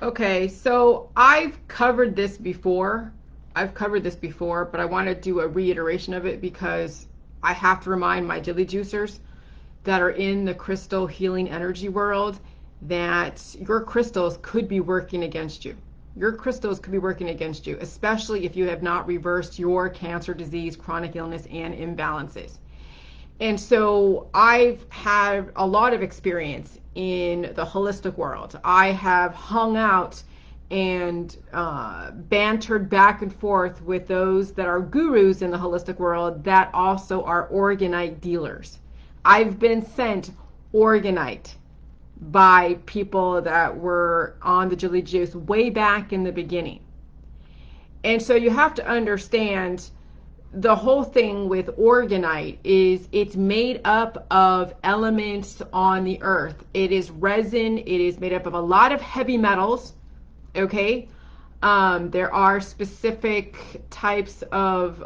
Okay, so I've covered this before. But I want to do a reiteration of it because I have to remind my dilly juicers that are in the crystal healing energy world that your crystals could be working against you. Your crystals could be working against you, especially if you have not reversed your cancer, disease, chronic illness, and imbalances. And so I've had a lot of experience in the holistic world. I have hung out and bantered back and forth with those that are gurus in the holistic world that also are Orgonite dealers. I've been sent Orgonite by people that were on the Jilly Juice way back in the beginning. And so you have to understand the whole thing with Orgonite is it's made up of elements on the earth. It is resin. It is made up of a lot of heavy metals. Okay. There are specific types of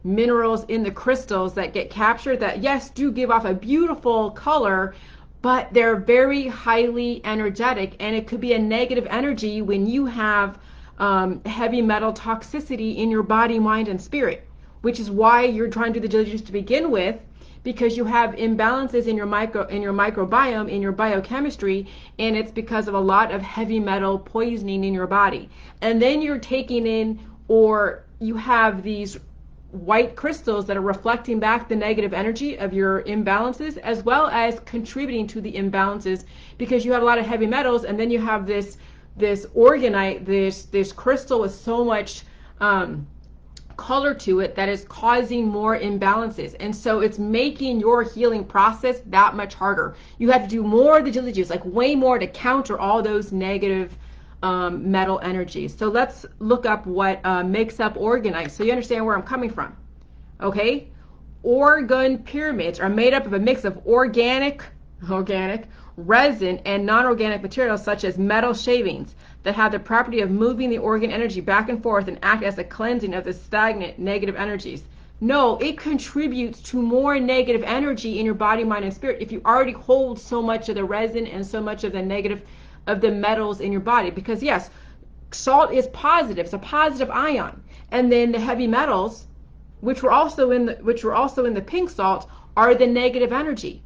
minerals in the crystals that get captured that, yes, do give off a beautiful color, but they're very highly energetic, and it could be a negative energy when you have heavy metal toxicity in your body, mind, and spirit, which is why you're trying to do the diligence to begin with, because you have imbalances in your microbiome, in your biochemistry, and it's because of a lot of heavy metal poisoning in your body. And then you're taking in, or you have these white crystals that are reflecting back the negative energy of your imbalances, as well as contributing to the imbalances, because you have a lot of heavy metals, and then you have this Orgonite, this crystal with so much color to it that is causing more imbalances. And so it's making your healing process that much harder. You have to do more of the Jilly Juice, like way more, to counter all those negative metal energies. So let's look up what makes up Orgonite so you understand where I'm coming from. Okay? Orgone pyramids are made up of a mix of organic, resin, and non-organic materials such as metal shavings that have the property of moving the organ energy back and forth and act as a cleansing of the stagnant negative energies. No, it contributes to more negative energy in your body, mind, and spirit if you already hold so much of the resin and so much of the negative of the metals in your body. Because yes, salt is positive, it's a positive ion. And then the heavy metals, which were also in the pink salt, are the negative energy.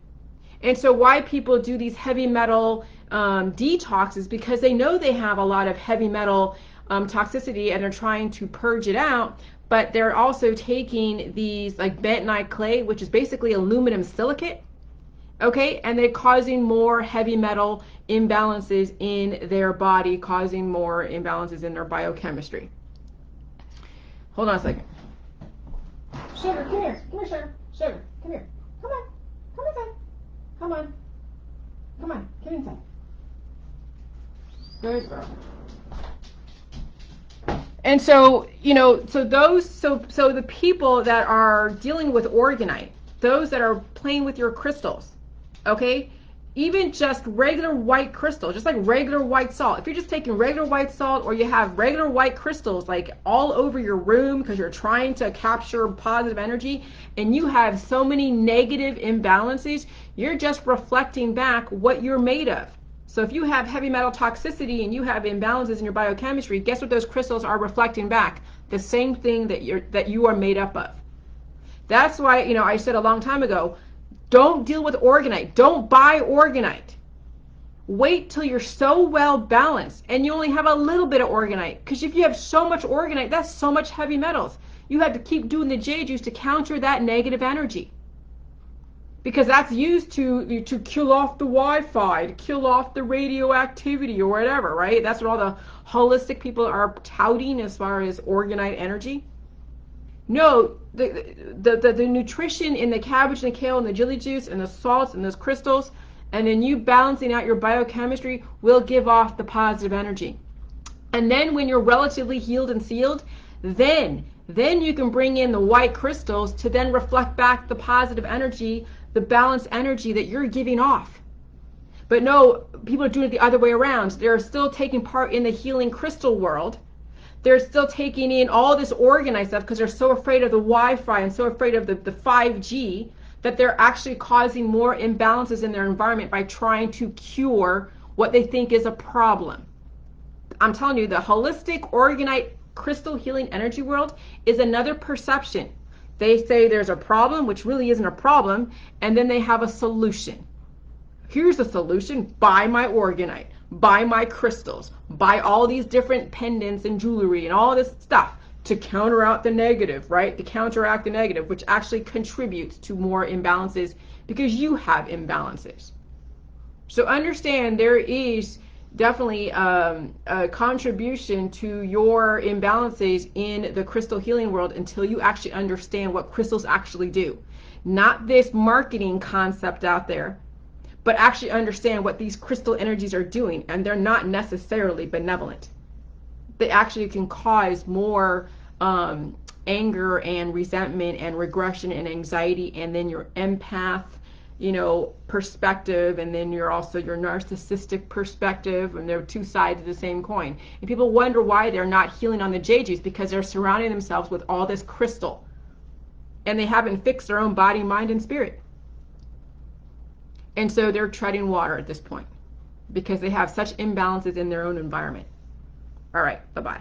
And so why people do these heavy metal detoxes, because they know they have a lot of heavy metal toxicity and they're trying to purge it out, but they're also taking these like bentonite clay, which is basically aluminum silicate, okay, and they're causing more heavy metal imbalances in their body, causing more imbalances in their biochemistry. Hold on a second. Sugar, come here, Sugar. Sugar, come here. Come on, come inside. Come on. Come on, get inside. Good girl. And so, so the people that are dealing with Orgonite, those that are playing with your crystals, okay, even just regular white crystal, just like regular white salt. If you're just taking regular white salt, or you have regular white crystals like all over your room because you're trying to capture positive energy, and you have so many negative imbalances, you're just reflecting back what you're made of. So if you have heavy metal toxicity and you have imbalances in your biochemistry, guess what those crystals are reflecting back? The same thing that you are made up of. That's why, I said a long time ago, don't deal with Orgonite. Don't buy Orgonite. Wait till you're so well balanced and you only have a little bit of Orgonite. Because if you have so much Orgonite, that's so much heavy metals. You have to keep doing the J juice to counter that negative energy. Because that's used to kill off the Wi-Fi, to kill off the radioactivity or whatever, right? That's what all the holistic people are touting as far as Orgonite energy. No, the nutrition in the cabbage and the kale and the Jilly Juice and the salts and those crystals, and then you balancing out your biochemistry will give off the positive energy. And then when you're relatively healed and sealed, then you can bring in the white crystals to then reflect back the positive energy, the balanced energy that you're giving off. But no, people are doing it the other way around. They're still taking part in the healing crystal world. They're still taking in all this Orgonite stuff because they're so afraid of the Wi-Fi and so afraid of the 5G that they're actually causing more imbalances in their environment by trying to cure what they think is a problem. I'm telling you, the holistic Orgonite crystal healing energy world is another perception. They say there's a problem, which really isn't a problem, and then they have a solution. Here's the solution: buy my Orgonite, buy my crystals, buy all these different pendants and jewelry and all this stuff to counter out the negative, right? To counteract the negative, which actually contributes to more imbalances because you have imbalances. So understand there is definitely a contribution to your imbalances in the crystal healing world until you actually understand what crystals actually do. Not this marketing concept out there, but actually understand what these crystal energies are doing, and they're not necessarily benevolent. They actually can cause more anger and resentment and regression and anxiety, and then your empath, perspective, and then you're also your narcissistic perspective, and they're two sides of the same coin. And people wonder why they're not healing on the JGs, because they're surrounding themselves with all this crystal, and they haven't fixed their own body, mind, and spirit. And so they're treading water at this point because they have such imbalances in their own environment. All right, bye-bye.